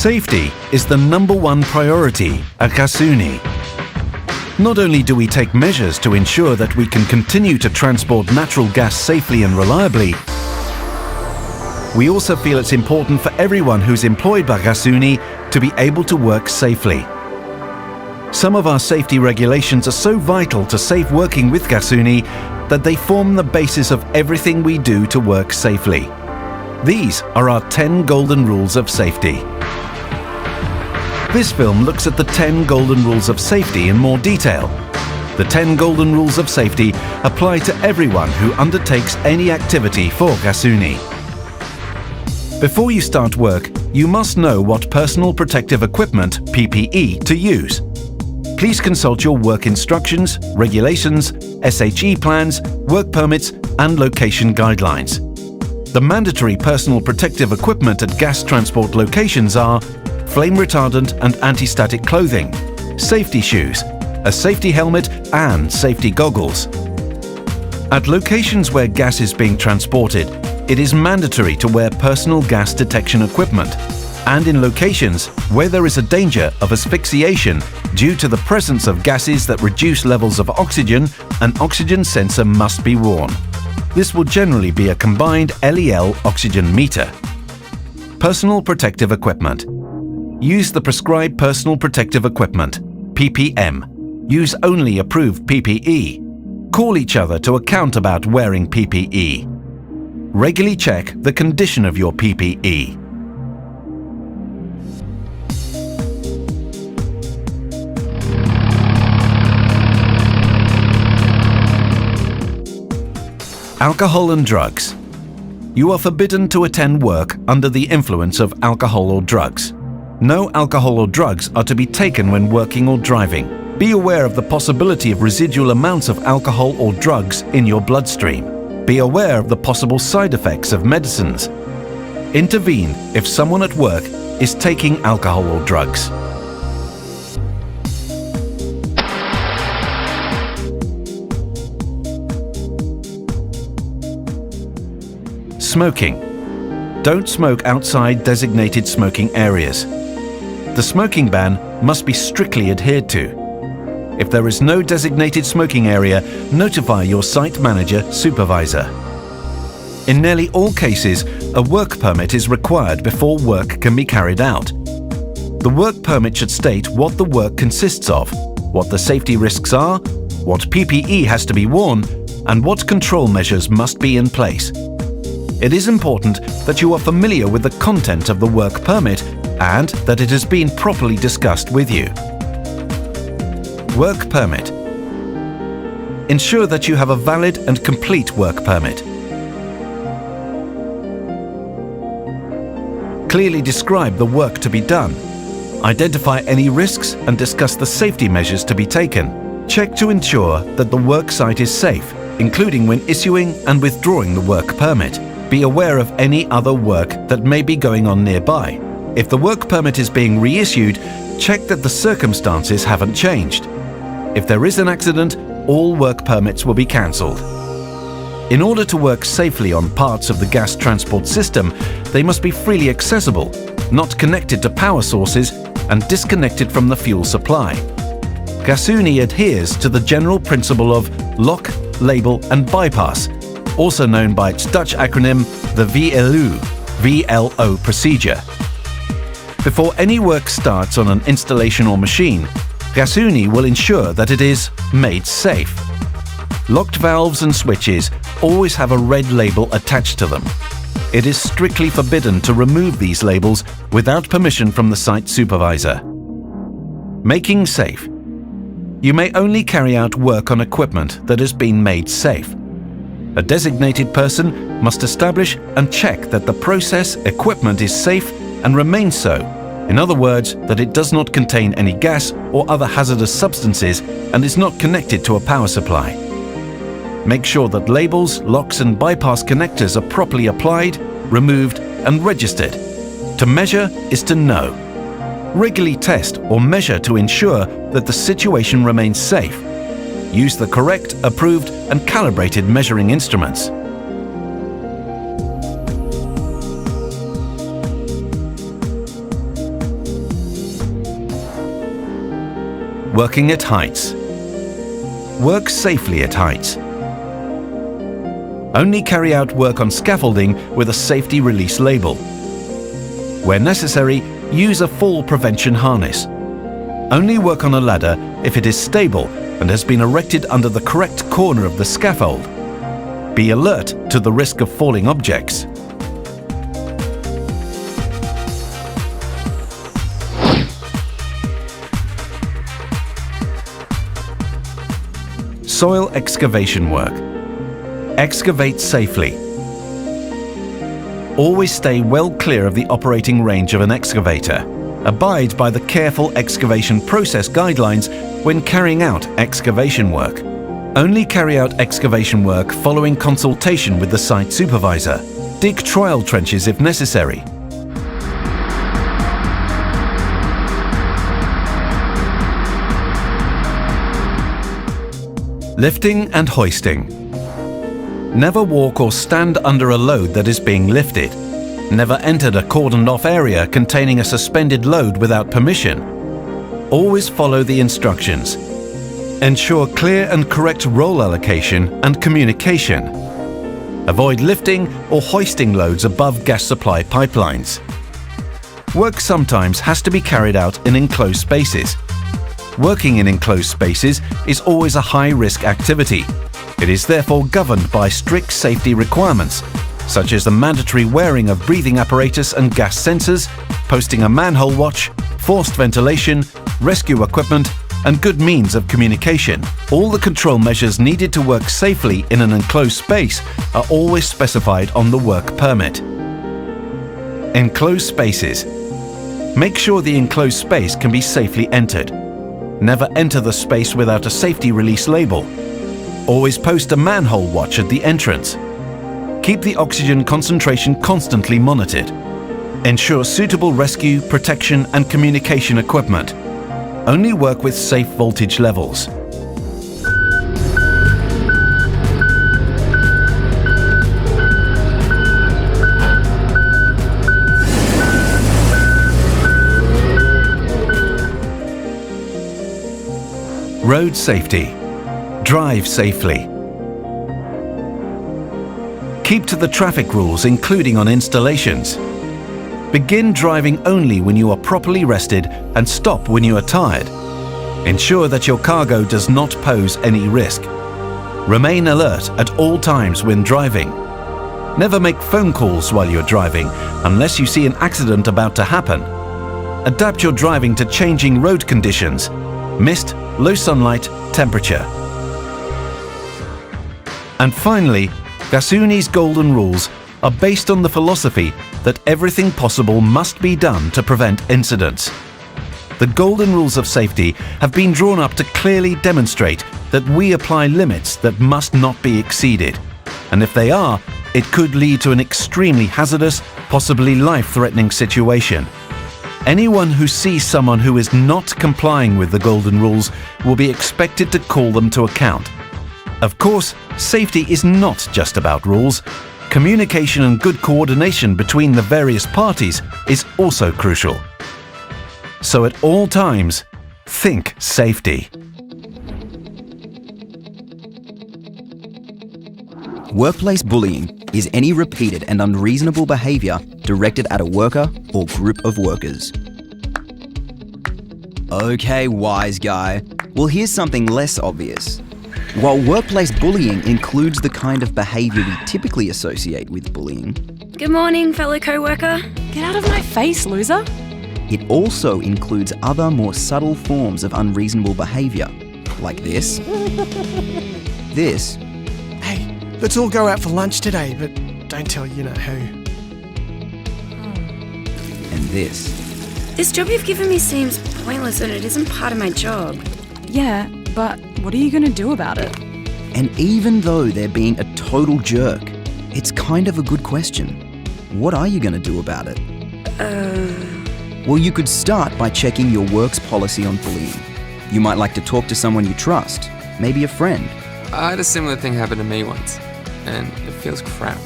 Safety is the #1 priority at Gasunie. Not only do we take measures to ensure that we can continue to transport natural gas safely and reliably, we also feel it's important for everyone who's employed by Gasunie to be able to work safely. Some of our safety regulations are so vital to safe working with Gasunie that they form the basis of everything we do to work safely. These are our 10 golden rules of safety. This film looks at the 10 golden rules of safety in more detail. The 10 golden rules of safety apply to everyone who undertakes any activity for Gasunie. Before you start work, you must know what personal protective equipment, PPE, to use. Please consult your work instructions, regulations, SHE plans, work permits, and location guidelines. The mandatory personal protective equipment at gas transport locations are flame retardant and anti-static clothing, safety shoes, a safety helmet, and safety goggles. At locations where gas is being transported, it is mandatory to wear personal gas detection equipment, and in locations where there is a danger of asphyxiation due to the presence of gases that reduce levels of oxygen, an oxygen sensor must be worn. This will generally be a combined LEL oxygen meter. Personal protective equipment. Use the prescribed personal protective equipment, PPM. Use only approved PPE. Call each other to account about wearing PPE. Regularly check the condition of your PPE. Alcohol and drugs. You are forbidden to attend work under the influence of alcohol or drugs. No alcohol or drugs are to be taken when working or driving. Be aware of the possibility of residual amounts of alcohol or drugs in your bloodstream. Be aware of the possible side effects of medicines. Intervene if someone at work is taking alcohol or drugs. Smoking. Don't smoke outside designated smoking areas. The smoking ban must be strictly adhered to. If there is no designated smoking area, notify your site manager supervisor. In nearly all cases, a work permit is required before work can be carried out. The work permit should state what the work consists of, what the safety risks are, what PPE has to be worn, and what control measures must be in place. It is important that you are familiar with the content of the work permit and that it has been properly discussed with you. Work permit. Ensure that you have a valid and complete work permit. Clearly describe the work to be done. Identify any risks and discuss the safety measures to be taken. Check to ensure that the work site is safe, including when issuing and withdrawing the work permit. Be aware of any other work that may be going on nearby. If the work permit is being reissued, check that the circumstances haven't changed. If there is an accident, all work permits will be cancelled. In order to work safely on parts of the gas transport system, they must be freely accessible, not connected to power sources, and disconnected from the fuel supply. Gasunie adheres to the general principle of lock, label and bypass, also known by its Dutch acronym, the VLO procedure. Before any work starts on an installation or machine, Gasunie will ensure that it is made safe. Locked valves and switches always have a red label attached to them. It is strictly forbidden to remove these labels without permission from the site supervisor. Making safe. You may only carry out work on equipment that has been made safe. A designated person must establish and check that the process equipment is safe and remains so. In other words, that it does not contain any gas or other hazardous substances and is not connected to a power supply. Make sure that labels, locks and bypass connectors are properly applied, removed and registered. To measure is to know. Regularly test or measure to ensure that the situation remains safe. Use the correct, approved and calibrated measuring instruments. Working at heights. Work safely at heights. Only carry out work on scaffolding with a safety release label. Where necessary, use a fall prevention harness. Only work on a ladder if it is stable and has been erected under the correct corner of the scaffold. Be alert to the risk of falling objects. Soil excavation work. Excavate safely. Always stay well clear of the operating range of an excavator. Abide by the careful excavation process guidelines when carrying out excavation work. Only carry out excavation work following consultation with the site supervisor. Dig trial trenches if necessary. Lifting and hoisting. Never walk or stand under a load that is being lifted. Never enter a cordoned-off area containing a suspended load without permission. Always follow the instructions. Ensure clear and correct role allocation and communication. Avoid lifting or hoisting loads above gas supply pipelines. Work sometimes has to be carried out in enclosed spaces. Working in enclosed spaces is always a high-risk activity. It is therefore governed by strict safety requirements, such as the mandatory wearing of breathing apparatus and gas sensors, posting a manhole watch, forced ventilation, rescue equipment, and good means of communication. All the control measures needed to work safely in an enclosed space are always specified on the work permit. Enclosed spaces. Make sure the enclosed space can be safely entered. Never enter the space without a safety release label. Always post a manhole watch at the entrance. Keep the oxygen concentration constantly monitored. Ensure suitable rescue, protection and communication equipment. Only work with safe voltage levels. Road safety. Drive safely. Keep to the traffic rules, including on installations. Begin driving only when you are properly rested and stop when you are tired. Ensure that your cargo does not pose any risk. Remain alert at all times when driving. Never make phone calls while you're driving unless you see an accident about to happen. Adapt your driving to changing road conditions, mist, low sunlight, temperature. And finally, Gasuni's golden rules are based on the philosophy that everything possible must be done to prevent incidents. The golden rules of safety have been drawn up to clearly demonstrate that we apply limits that must not be exceeded. And if they are, it could lead to an extremely hazardous, possibly life-threatening situation. Anyone who sees someone who is not complying with the golden rules will be expected to call them to account. Of course, safety is not just about rules. Communication and good coordination between the various parties is also crucial. So at all times, think safety. Workplace bullying is any repeated and unreasonable behaviour directed at a worker or group of workers. Okay, wise guy. Well, here's something less obvious. While workplace bullying includes the kind of behaviour we typically associate with bullying, Good morning, fellow co-worker. Get out of my face, loser. it also includes other more subtle forms of unreasonable behaviour, like this, this, Hey, let's all go out for lunch today, but don't tell you-know-who. and this. This job you've given me seems pointless and it isn't part of my job. Yeah, but what are you going to do about it? And even though they're being a total jerk, it's kind of a good question. What are you going to do about it? Well, you could start by checking your work's policy on bullying. You might like to talk to someone you trust, maybe a friend, I had a similar thing happen to me once, and it feels crap.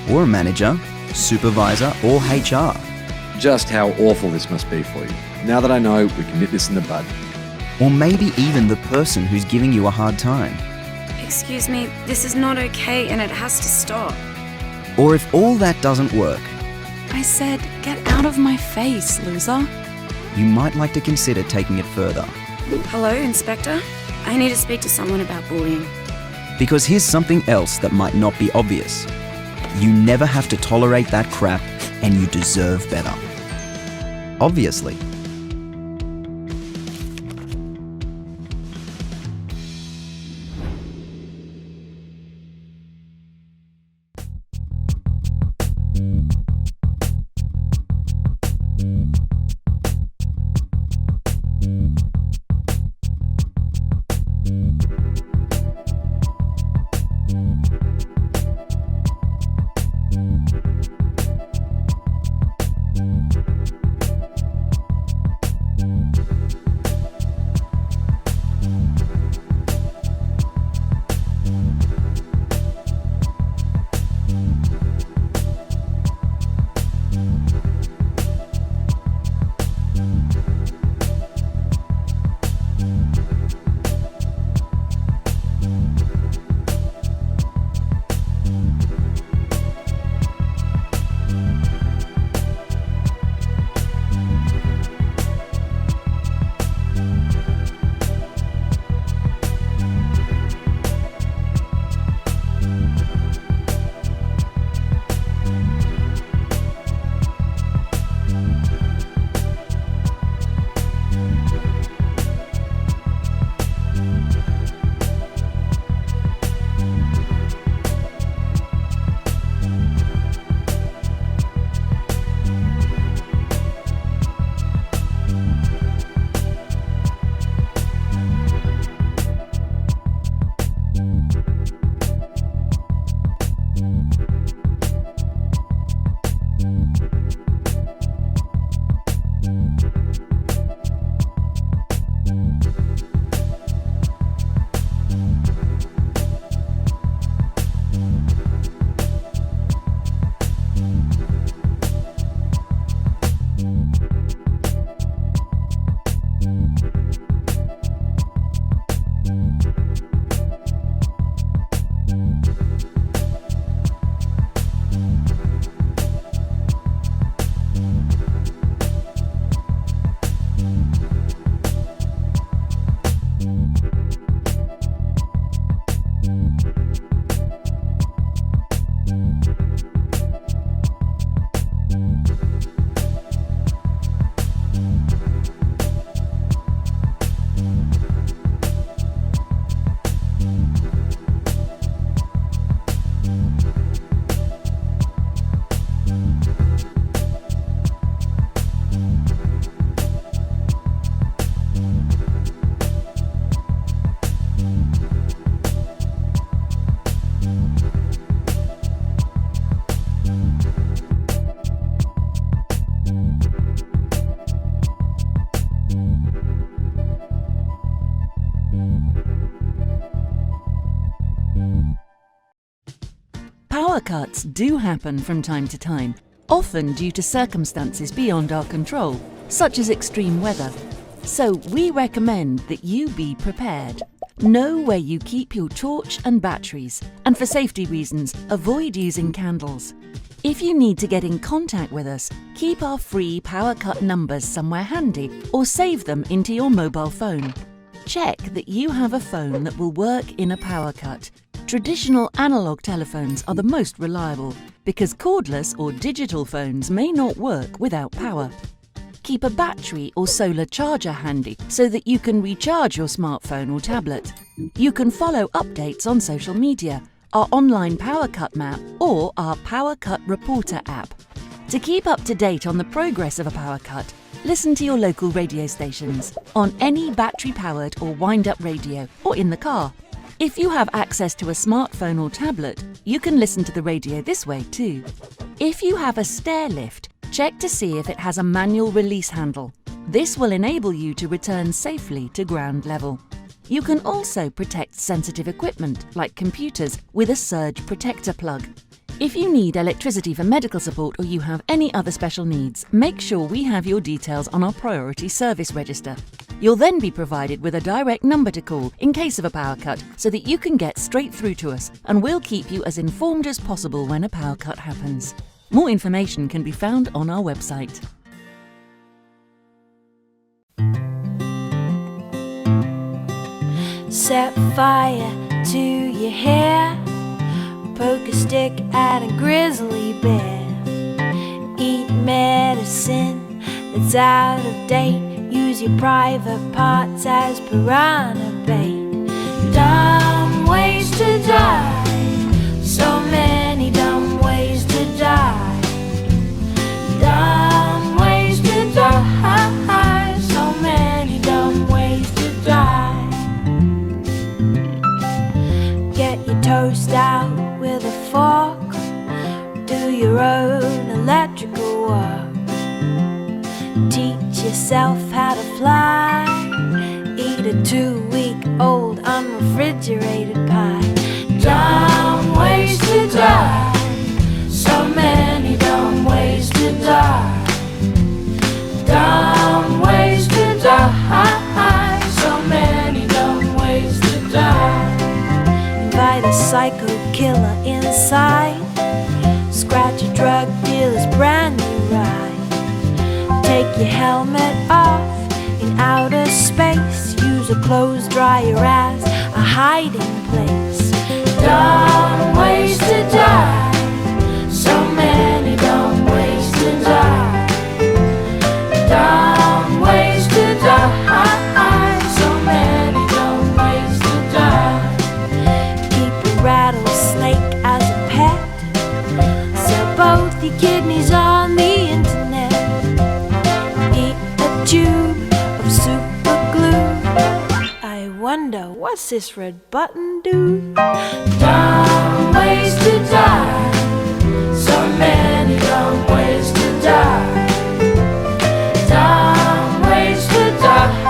or a manager, supervisor, or HR. Just how awful this must be for you. Now that I know, we can nip this in the bud. Or maybe even the person who's giving you a hard time. Excuse me, this is not okay and it has to stop. Or if all that doesn't work, I said, get out of my face, loser. you might like to consider taking it further. Hello, Inspector? I need to speak to someone about bullying. Because here's something else that might not be obvious. You never have to tolerate that crap, and you deserve better. Obviously. Power cuts do happen from time to time, often due to circumstances beyond our control, such as extreme weather. So we recommend that you be prepared. Know where you keep your torch and batteries, and for safety reasons, avoid using candles. If you need to get in contact with us, keep our free power cut numbers somewhere handy or save them into your mobile phone. Check that you have a phone that will work in a power cut. Traditional analog telephones are the most reliable because cordless or digital phones may not work without power. Keep a battery or solar charger handy so that you can recharge your smartphone or tablet. You can follow updates on social media, our online power cut map or our Power Cut Reporter app. To keep up to date on the progress of a power cut, listen to your local radio stations on any battery-powered or wind-up radio or in the car. If you have access to a smartphone or tablet, you can listen to the radio this way too. If you have a stair lift, check to see if it has a manual release handle. This will enable you to return safely to ground level. You can also protect sensitive equipment, like computers, with a surge protector plug. If you need electricity for medical support or you have any other special needs, make sure we have your details on our priority service register. You'll then be provided with a direct number to call in case of a power cut so that you can get straight through to us, and we'll keep you as informed as possible when a power cut happens. More information can be found on our website. Set fire to your hair, poke a stick at a grizzly bear, eat medicine that's out of date, use your private parts as piranha bait. Dumb ways to die, so many dumb ways to die. Dumb ways to die, so many dumb ways to die. Get your toast out with a fork, do your own electrical work. Teach yourself how to fly, eat a 2-week-old unrefrigerated pie. Dumb ways to die, so many dumb ways to die. Dumb ways to die, so many dumb ways to die. Invite a psycho killer inside, scratch a drug dealer's brand new ride. Take your helmet off in outer space, use a clothes dryer as a hiding place. Dumb ways to die, so many dumb ways to die. Dumb ways to die, so many dumb ways to die. Keep a rattlesnake as a pet, sell both your kidneys on the internet. Eat a tube of super glue. I wonder, what's this red button do? Dumb ways to die, so many dumb ways to die. Dumb ways to die,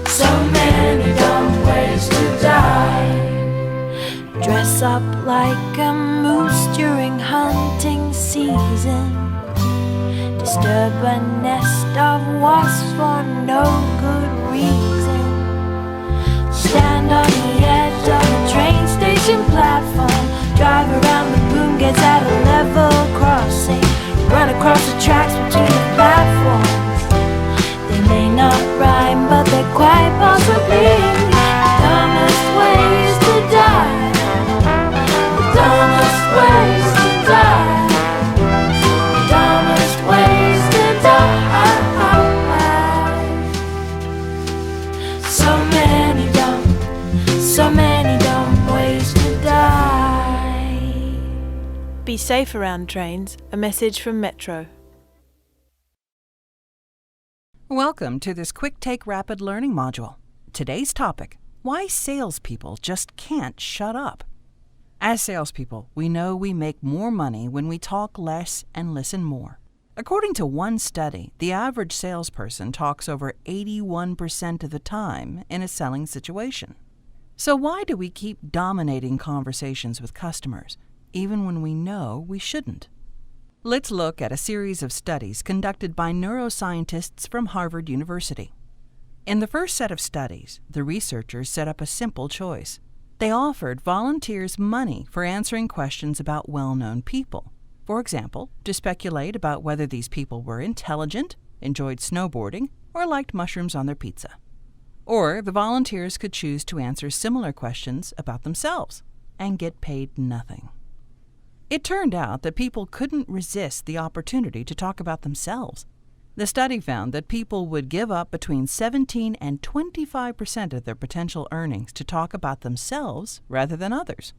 so many dumb ways to die. Dress up like a moose during hunting season, disturb a nest of wasps for no good reason. Stand on the edge of a train station platform, drive around the boom gates at a level crossing, run across the tracks between the platforms. They may not rhyme, but they're quite possibly the dumbest ways to die. The dumbest ways to die. The dumbest ways to die. So many dumb ways to die. Be safe around trains. A message from Metro. Welcome to this Quick Take Rapid Learning module. Today's topic: why salespeople just can't shut up. As salespeople, we know we make more money when we talk less and listen more. According to one study, the average salesperson talks over 81% of the time in a selling situation. So why do we keep dominating conversations with customers, even when we know we shouldn't? Let's look at a series of studies conducted by neuroscientists from Harvard University. In the first set of studies, the researchers set up a simple choice. They offered volunteers money for answering questions about well-known people. For example, to speculate about whether these people were intelligent, enjoyed snowboarding, or liked mushrooms on their pizza. Or the volunteers could choose to answer similar questions about themselves and get paid nothing. It turned out that people couldn't resist the opportunity to talk about themselves. The study found that people would give up between 17 and 25% of their potential earnings to talk about themselves rather than others.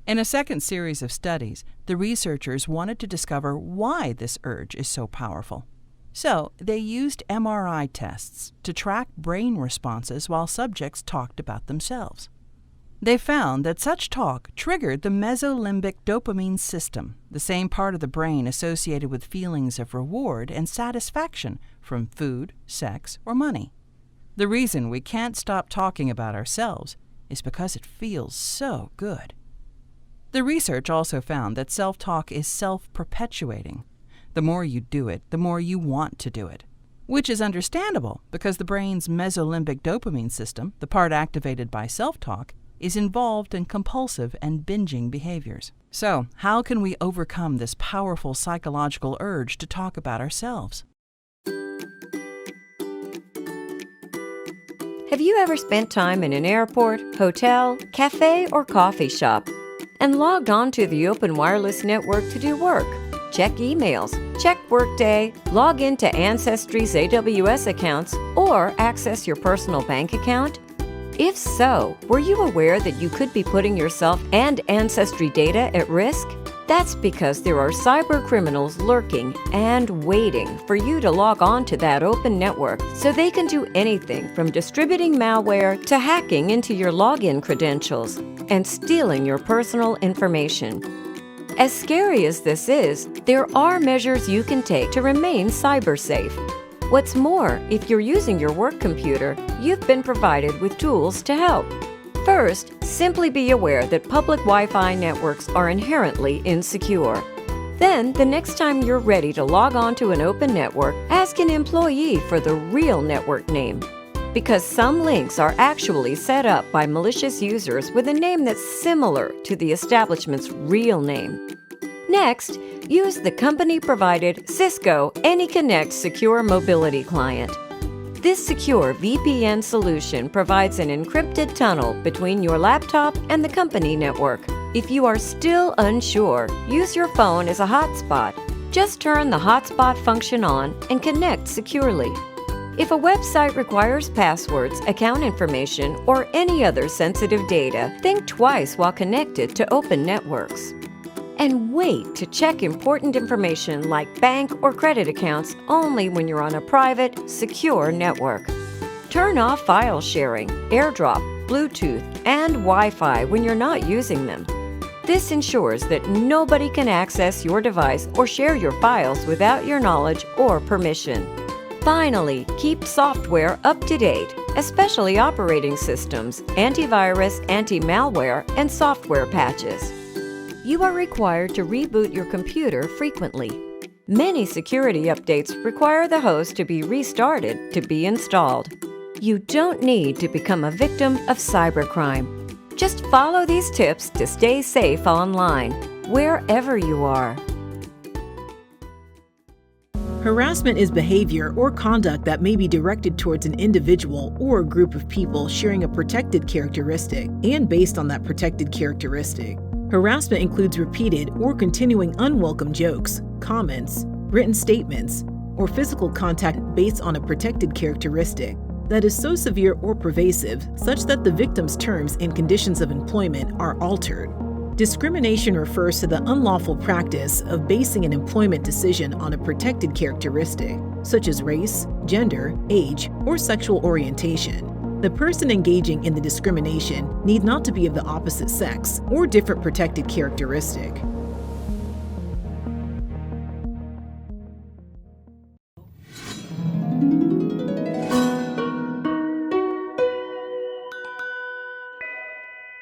In a second series of studies, the researchers wanted to discover why this urge is so powerful. So they used MRI tests to track brain responses while subjects talked about themselves. They found that such talk triggered the mesolimbic dopamine system, the same part of the brain associated with feelings of reward and satisfaction from food, sex, or money. The reason we can't stop talking about ourselves is because it feels so good. The research also found that self-talk is self-perpetuating. The more you do it, the more you want to do it. Which is understandable because the brain's mesolimbic dopamine system, the part activated by self-talk, is involved in compulsive and binging behaviors. So, how can we overcome this powerful psychological urge to talk about ourselves? Have you ever spent time in an airport, hotel, cafe, or coffee shop and logged on to the open wireless network to do work? Check emails, check Workday, log into Ancestry's AWS accounts, or access your personal bank account? If so, were you aware that you could be putting yourself and Ancestry data at risk? That's because there are cyber criminals lurking and waiting for you to log on to that open network so they can do anything from distributing malware to hacking into your login credentials and stealing your personal information. As scary as this is, there are measures you can take to remain cyber safe. What's more, if you're using your work computer, you've been provided with tools to help. First, simply be aware that public Wi-Fi networks are inherently insecure. Then, the next time you're ready to log on to an open network, ask an employee for the real network name. Because some links are actually set up by malicious users with a name that's similar to the establishment's real name. Next, use the company-provided Cisco AnyConnect Secure Mobility Client. This secure VPN solution provides an encrypted tunnel between your laptop and the company network. If you are still unsure, use your phone as a hotspot. Just turn the hotspot function on and connect securely. If a website requires passwords, account information, or any other sensitive data, think twice while connected to open networks. And wait to check important information like bank or credit accounts only when you're on a private, secure network. Turn off file sharing, AirDrop, Bluetooth, and Wi-Fi when you're not using them. This ensures that nobody can access your device or share your files without your knowledge or permission. Finally, keep software up to date, especially operating systems, antivirus, anti-malware, and software patches. You are required to reboot your computer frequently. Many security updates require the host to be restarted to be installed. You don't need to become a victim of cybercrime. Just follow these tips to stay safe online, wherever you are. Harassment is behavior or conduct that may be directed towards an individual or a group of people sharing a protected characteristic and based on that protected characteristic. Harassment includes repeated or continuing unwelcome jokes, comments, written statements, or physical contact based on a protected characteristic that is so severe or pervasive such that the victim's terms and conditions of employment are altered. Discrimination refers to the unlawful practice of basing an employment decision on a protected characteristic, such as race, gender, age, or sexual orientation. The person engaging in the discrimination need not to be of the opposite sex or different protected characteristic.